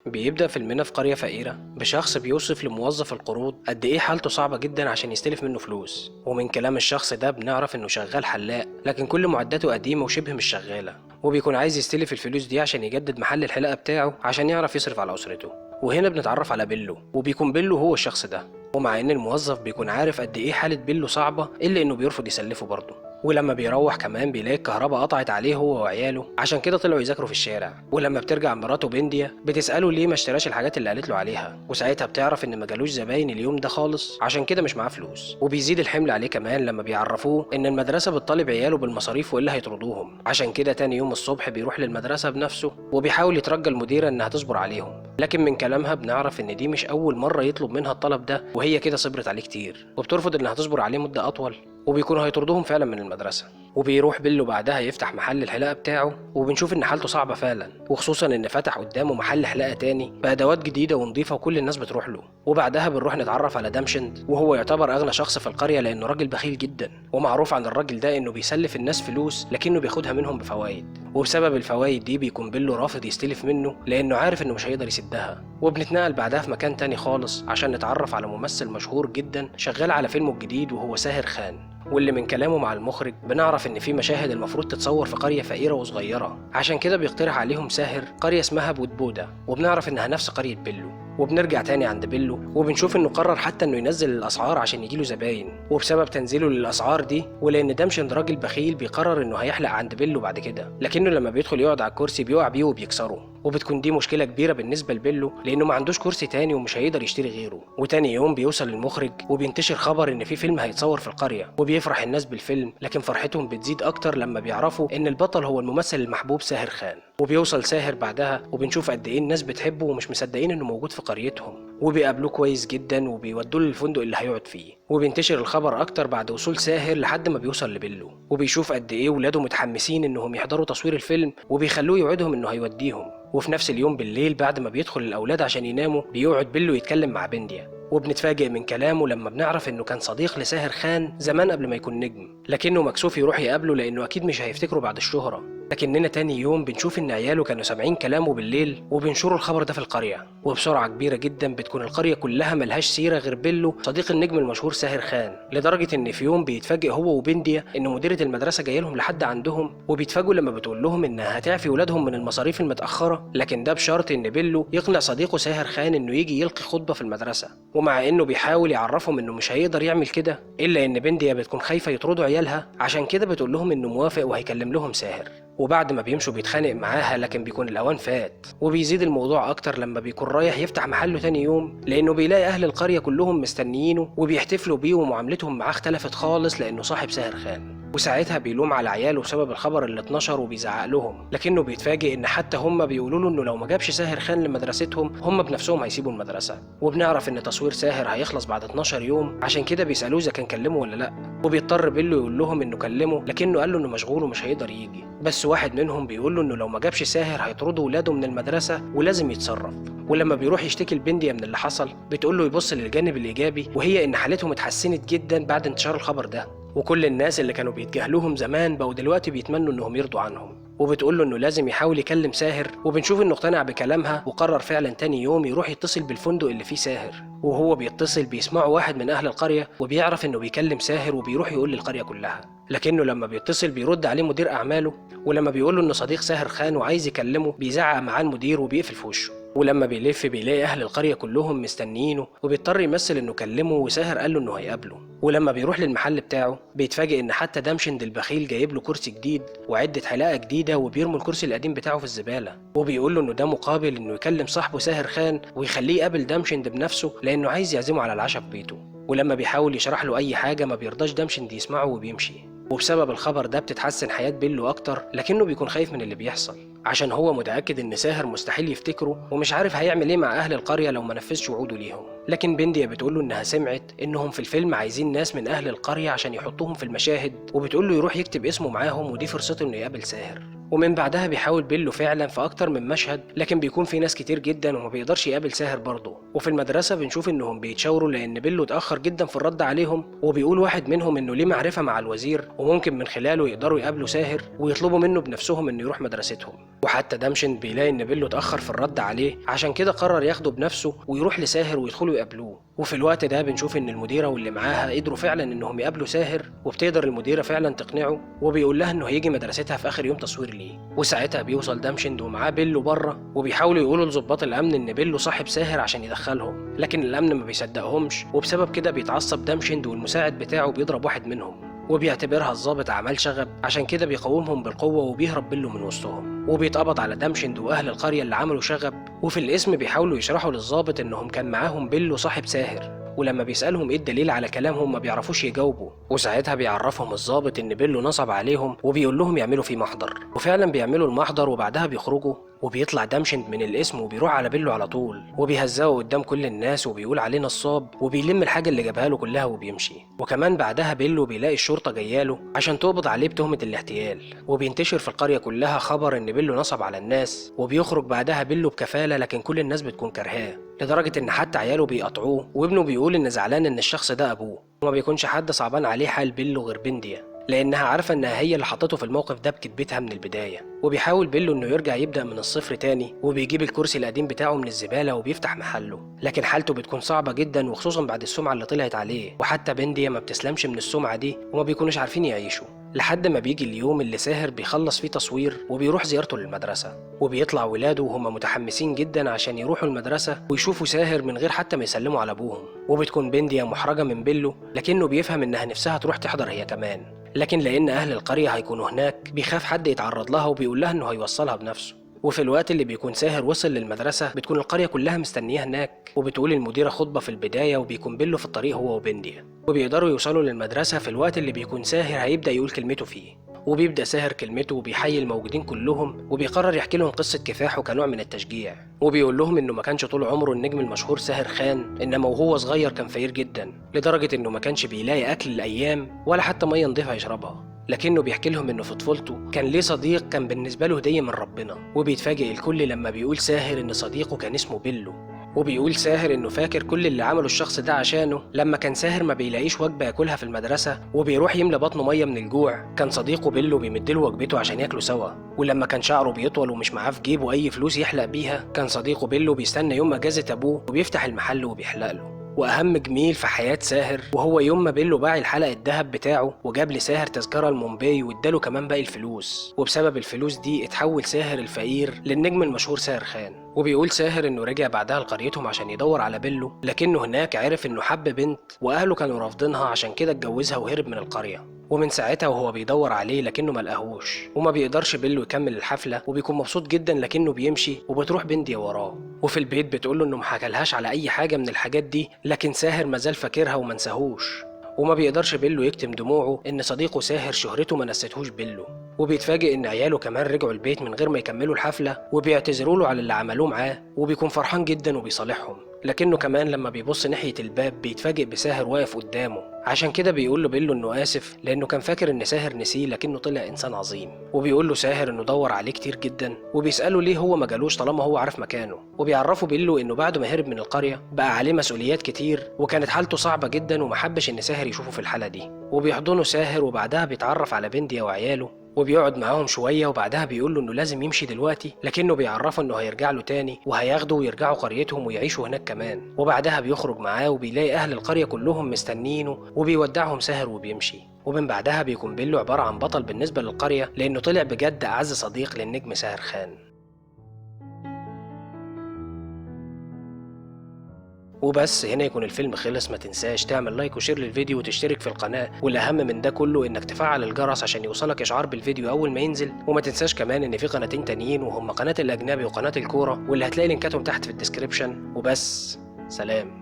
بيبدأ فيلمنا في قرية فقيرة بشخص بيوصف لموظف القروض قد إيه حالته صعبة جدا عشان يستلف منه فلوس، ومن كلام الشخص ده بنعرف إنه شغال حلاق لكن كل معداته قديمة وشبه مش شغالة، وبيكون عايز يستلف الفلوس دي عشان يجدد محل الحلاقة بتاعه عشان يعرف يصرف على أسرته. وهنا بنتعرف على بيلو، وبيكون بيلو هو الشخص ده، ومع إن الموظف بيكون عارف قد إيه حالة بيلو صعبة إلا إنه بيرفض يسلفه برضه. ولما بيروح كمان بيلاقي الكهرباء قطعت عليه هو وعياله عشان كده طلعوا يذاكروا في الشارع. ولما بترجع مراته بنديا بتسأله ليه ما اشتراش الحاجات اللي قالت له عليها، وساعتها بتعرف ان ما جالوش زباين اليوم ده خالص عشان كده مش معاه فلوس. وبيزيد الحمل عليه كمان لما بيعرفوه ان المدرسة بتطالب عياله بالمصاريف والا هيطردوهم، عشان كده تاني يوم الصبح بيروح للمدرسة بنفسه وبيحاول يترجى المديرة انها تصبر عليهم، لكن من كلامها بنعرف ان دي مش اول مرة يطلب منها الطلب ده، وهي كده صبرت عليه كتير وبترفض انها تصبر عليه مدة اطول، وبيكونوا هيطردوهم فعلا من المدرسة. وبيروح بيلو بعدها يفتح محل الحلاقة بتاعه، وبنشوف ان حالته صعبة فعلا، وخصوصا ان فتح قدامه محل حلاقة تاني بأدوات جديدة ونظيفة وكل الناس بتروح له. وبعدها بنروح نتعرف على دامشند، وهو يعتبر اغنى شخص في القرية لانه راجل بخيل جدا، ومعروف عن الراجل ده انه بيسلف الناس فلوس لكنه بياخدها منهم بفوائد، وبسبب الفوائد دي بيكون بيلو رافض يستلف منه لانه عارف انه مش هيقدر يسدها. وبنتنقل بعدها في مكان تاني خالص عشان نتعرف على ممثل مشهور جدا شغال على فيلمه الجديد وهو ساهر خان، واللي من كلامه مع المخرج بنعرف ان في مشاهد المفروض تتصور في قرية فقيرة وصغيرة، عشان كده بيقترح عليهم ساهر قرية اسمها بودبودة، وبنعرف انها نفس قرية بيلو. وبنرجع تاني عند بيلو وبنشوف انه قرر حتى انه ينزل الاسعار عشان يجيله زباين، وبسبب تنزيله للاسعار دي ولان دامشن راجل بخيل بيقرر انه هيحلق عند بيلو بعد كده، لكنه لما بيدخل يقعد على الكرسي بيقع بيه وبيكسره، وبتكون دي مشكلة كبيرة بالنسبة لبيلو لأنه ما عندوش كرسي تاني ومش هيقدر يشتري غيره. وتاني يوم بيوصل المخرج وبينتشر خبر إن في فيلم هيتصور في القرية، وبيفرح الناس بالفيلم، لكن فرحتهم بتزيد أكتر لما بيعرفوا إن البطل هو الممثل المحبوب ساهر خان. وبيوصل ساهر بعدها وبنشوف قد إيه الناس بتحبه ومش مصدقين إنه موجود في قريتهم، وبيقابلوه كويس جدا وبيودوه للفندق اللي هيقعد فيه. وبينتشر الخبر أكتر بعد وصول ساهر لحد ما بيوصل لبيلو، وبيشوف قد إيه ولاده متحمسين إنهم يحضروا تصوير الفيلم وبيخلوه يوعدهم إنه هيوديهم. وفي نفس اليوم بالليل بعد ما بيدخل الأولاد عشان يناموا بيقعد بيلو يتكلم مع بنديا، وبنتفاجئ من كلامه لما بنعرف إنه كان صديق لساهر خان زمان قبل ما يكون نجم، لكنه مكسوف يروح يقابله لأنه أكيد مش هيفتكره بعد الشهرة. لكننا تاني يوم بنشوف إن عياله كانوا سامعين كلامه بالليل وبينشروا الخبر ده في القرية، وبسرعة كبيرة جدا بتكون القرية كلها ملهاش سيرة غير بيلو صديق النجم المشهور ساهر خان، لدرجة إن في يوم بيتفاجئ هو وبنديا إن مديرة المدرسة جاية لهم لحد عندهم، وبيتفاجئوا لما بتقول لهم إنها هتعفي ولادهم من المصاريف المتأخرة، لكن ده بشرط إن بيلو يقنع صديقه ساهر خان إنه يجي يلقي خطبة في المدرسة. ومع إنه بيحاول يعرفهم إنه مش هيقدر يعمل كده، إلا إن بنديا بتكون خايفة يطردوا عيالها، عشان كده بتقول لهم إنه موافق وهيكلم لهم ساهر. وبعد ما بيمشوا بيتخانق معاها لكن بيكون الأوان فات، وبيزيد الموضوع أكتر لما بيكون رايح يفتح محله تاني يوم لأنه بيلاقي أهل القرية كلهم مستنيينه وبيحتفلوا بيه، ومعاملتهم معاه اختلفت خالص لأنه صاحب ساهر خان. وساعتها بيلوم على عياله بسبب الخبر اللي اتنشر وبيزعق لهم، لكنه بيتفاجئ ان حتى هم بيقولوا له انه لو ما جابش ساهر خان لمدرستهم هم بنفسهم هيسيبوا المدرسه. وبنعرف ان تصوير ساهر هيخلص بعد 12 يوم، عشان كده بيسالوه اذا كان كلمه ولا لا، وبيضطر بيلو يقول لهم انه كلمه لكنه قال له انه مشغول ومش هيقدر يجي. بس واحد منهم بيقول له انه لو ما جابش ساهر هيطردوا ولاده من المدرسه ولازم يتصرف. ولما بيروح يشتكي لبنديا من اللي حصل بتقول له يبص للجانب الايجابي، وهي ان حالتهم اتحسنت جدا بعد انتشار الخبر ده، وكل الناس اللي كانوا بيتجاهلوهم زمان بقوا دلوقتي بيتمنوا انهم يرضوا عنهم. وبتقول له انه لازم يحاول يكلم ساهر، وبنشوف انه اقتنع بكلامها وقرر فعلا تاني يوم يروح يتصل بالفندق اللي فيه ساهر. وهو بيتصل بيسمعه واحد من اهل القرية وبيعرف انه بيكلم ساهر وبيروح يقول للقرية كلها، لكنه لما بيتصل بيرد عليه مدير اعماله، ولما بيقول له انه صديق ساهر خان وعايز يكلمه بيزعق معاه المدير وبيقفل في وشه. ولما بيلف بيلاقي اهل القرية كلهم مستنيينه، وبيضطر يمثل انه كلمه وساهر قال له انه هيقابله. ولما بيروح للمحل بتاعه بيتفاجئ ان حتى دامشند البخيل جايب له كرسي جديد وعدة حلاقة جديدة، وبيرموا الكرسي القديم بتاعه في الزبالة، وبيقول له انه ده مقابل انه يكلم صاحبه ساهر خان ويخليه يقابل دامشند بنفسه لانه عايز يعزمه على العشاء في بيته. ولما بيحاول يشرح له اي حاجة ما بيرضاش دامشند يسمعه وبيمشي. وبسبب الخبر ده بتتحسن حياة بيلو أكتر، لكنه بيكون خايف من اللي بيحصل عشان هو متأكد إن ساهر مستحيل يفتكره ومش عارف هيعمل إيه مع أهل القرية لو ما نفذش وعوده ليهم. لكن بنديا بتقوله إنها سمعت إنهم في الفيلم عايزين ناس من أهل القرية عشان يحطوهم في المشاهد، وبتقوله يروح يكتب اسمه معاهم ودي فرصته إنه يقابل ساهر. ومن بعدها بيحاول بيلو فعلا في اكتر من مشهد، لكن بيكون في ناس كتير جدا وما بيقدرش يقابل ساهر برضه. وفي المدرسه بنشوف انهم بيتشاوروا لان بيلو اتاخر جدا في الرد عليهم، وبيقول واحد منهم انه ليه معرفه مع الوزير وممكن من خلاله يقدروا يقابلوا ساهر ويطلبوا منه بنفسهم انه يروح مدرستهم. وحتى دمشن بيلاقي ان بيلو اتاخر في الرد عليه، عشان كده قرر ياخده بنفسه ويروح لساهر ويدخلوا يقابلوه. وفي الوقت ده بنشوف ان المديره واللي معاها قدروا فعلا انهم يقابلوا ساهر، وبتقدر المديره فعلا تقنعه وبيقول لها انه هيجي مدرستها في اخر يوم تصوير ليه. وساعتها بيوصل دمشن ومعاه بيلو بره، وبيحاولوا يقولوا لضباط الامن ان بيلو صاحب ساهر عشان يدخلهم، لكن الامن ما بيصدقهمش، وبسبب كده بيتعصب دمشن والمساعد بتاعه بيضرب واحد منهم وبيعتبرها الضابط اعمال شغب، عشان كده بيقاومهم بالقوه وبيهرب بيلو من وسطهم. وبيتقبض على دمشند واهل القريه اللي عملوا شغب، وفي الاسم بيحاولوا يشرحوا للضابط انهم كان معاهم بيلو صاحب ساهر، ولما بيسألهم ايه الدليل على كلامهم ما بيعرفوش يجاوبوا. وساعتها بيعرفهم الضابط ان بيلو نصب عليهم وبيقول لهم يعملوا فيه محضر، وفعلا بيعملوا المحضر وبعدها بيخرجوا. وبيطلع دمشند من الاسم وبيروح على بيلو على طول وبيهزقه قدام كل الناس وبيقول عليه نصاب، وبيلم الحاجه اللي جابها له كلها وبيمشي. وكمان بعدها بيلو بيلاقي الشرطه جاياله عشان تقبض عليه بتهمه الاحتيال، وبينتشر في القريه كلها خبر ان بيلو نصب على الناس. وبيخرج بعدها بيلو بكفاله، لكن كل الناس بتكون كرهاه لدرجه ان حتى عياله بيقطعوه، وابنه بيقول ان زعلان ان الشخص ده ابوه. وما بيكونش حد صعبان عليه حال بيلو غير بنديا، لانها عارفه انها هي اللي حطته في الموقف ده بكدبتها من البدايه. وبيحاول بيلو انه يرجع يبدا من الصفر تاني، وبيجيب الكرسي القديم بتاعه من الزباله وبيفتح محله، لكن حالته بتكون صعبه جدا وخصوصا بعد السمعه اللي طلعت عليه. وحتى بنديا ما بتسلمش من السمعه دي وما بيكونوش عارفين يعيشوا، لحد ما بيجي اليوم اللي ساهر بيخلص فيه تصوير وبيروح زيارته للمدرسه. وبيطلع ولاده وهم متحمسين جدا عشان يروحوا المدرسه ويشوفوا ساهر من غير حتى ما يسلموا على ابوهم. وبتكون بنديا محرجه من بيلو، لكنه بيفهم انها نفسها تروح تحضر هي كمان، لكن لان اهل القريه هيكونوا هناك بيخاف حد يتعرض لها وبيقول لها انه هيوصلها بنفسه. وفي الوقت اللي بيكون ساهر وصل للمدرسه بتكون القريه كلها مستنيه هناك، وبتقول المديره خطبه في البدايه، وبيكون بيلو في الطريق هو وبنديا، وبيقدروا يوصلوا للمدرسه في الوقت اللي بيكون ساهر هيبدا يقول كلمته فيه. وبيبدا ساهر كلمته وبيحيي الموجودين كلهم، وبيقرر يحكي لهم قصه كفاحه كنوع من التشجيع. وبيقول لهم انه ما كانش طول عمره النجم المشهور ساهر خان، انما وهو صغير كان فقير جدا لدرجه انه ما كانش بيلاقي اكل الايام ولا حتى ميه نضيفه يشربها. لكنه بيحكي لهم انه في طفولته كان ليه صديق كان بالنسبه له هديه من ربنا. وبيتفاجئ الكل لما بيقول ساهر ان صديقه كان اسمه بيلو. وبيقول ساهر انه فاكر كل اللي عمله الشخص ده عشانه لما كان ساهر ما بيلاقيش وجبه ياكلها في المدرسه وبيروح يملى بطنه ميه من الجوع، كان صديقه بيلو بيمدله وجبته عشان ياكلوا سوا. ولما كان شعره بيطول ومش معاه في جيبه اي فلوس يحلق بيها، كان صديقه بيلو بيستنى يوم اجازه ابوه وبيفتح المحل وبيحلق له. واهم جميل في حياه ساهر وهو يوم ما بيلو باع الحلق الذهب بتاعه وجاب لساهر تذكره لمومباي واداله كمان باقي الفلوس، وبسبب الفلوس دي اتحول ساهر الفقير للنجم المشهور ساهر خان. وبيقول ساهر انه رجع بعدها لقريتهم عشان يدور على بيلو، لكنه هناك عرف انه حب بنت واهله كانوا رافضينها، عشان كده اتجوزها وهرب من القريه. ومن ساعتها وهو بيدور عليه لكنه ملقاهوش، وما بيقدرش بيلو يكمل الحفله وبيكون مبسوط جدا لكنه بيمشي، وبتروح بنديا وراه. وفي البيت بتقوله انه محكالهاش على اي حاجه من الحاجات دي، لكن ساهر مازال فاكرها ومنساهوش. وما بيقدرش بيلو يكتم دموعه ان صديقه ساهر شهرته ما نستهوش بيلو. وبيتفاجئ ان عياله كمان رجعوا البيت من غير ما يكملوا الحفله وبيعتذروا له على اللي عملوه معاه، وبيكون فرحان جدا وبيصالحهم. لكنه كمان لما بيبص ناحيه الباب بيتفاجئ بساهر واقف قدامه، عشان كده بيقول له بيلو انه اسف لانه كان فاكر ان ساهر نسيه، لكنه طلع انسان عظيم. وبيقول له ساهر انه دور عليه كتير جدا، وبيساله ليه هو ما جالوش طالما هو عارف مكانه. وبيعرفه بيلو انه بعد ما هرب من القريه بقى عليه مسؤوليات كتير وكانت حالته صعبه جدا ومحبش ان ساهر يشوفه في الحاله دي. وبيحضنه ساهر وبعدها بيتعرف على بنديا وعياله وبيقعد معاهم شويه، وبعدها بيقول له انه لازم يمشي دلوقتي، لكنه بيعرفه انه هيرجع له تاني وهياخده ويرجعوا قريتهم ويعيشوا هناك كمان. وبعدها بيخرج معاه وبيلاقي اهل القريه كلهم مستنينه وبيودعهم ساهر وبيمشي. ومن بعدها بيكون بيلو عباره عن بطل بالنسبه للقريه لانه طلع بجد اعز صديق للنجم ساهر خان. وبس هنا يكون الفيلم خلص. ما تنساش تعمل لايك وشير للفيديو وتشترك في القناة، والأهم من ده كله إنك تفعل الجرس عشان يوصلك إشعار بالفيديو أول ما ينزل. وما تنساش كمان إن في قناتين تانيين وهم قناة الأجنبي وقناة الكورة، واللي هتلاقي لينكاتهم تحت في الديسكريبشن. وبس، سلام.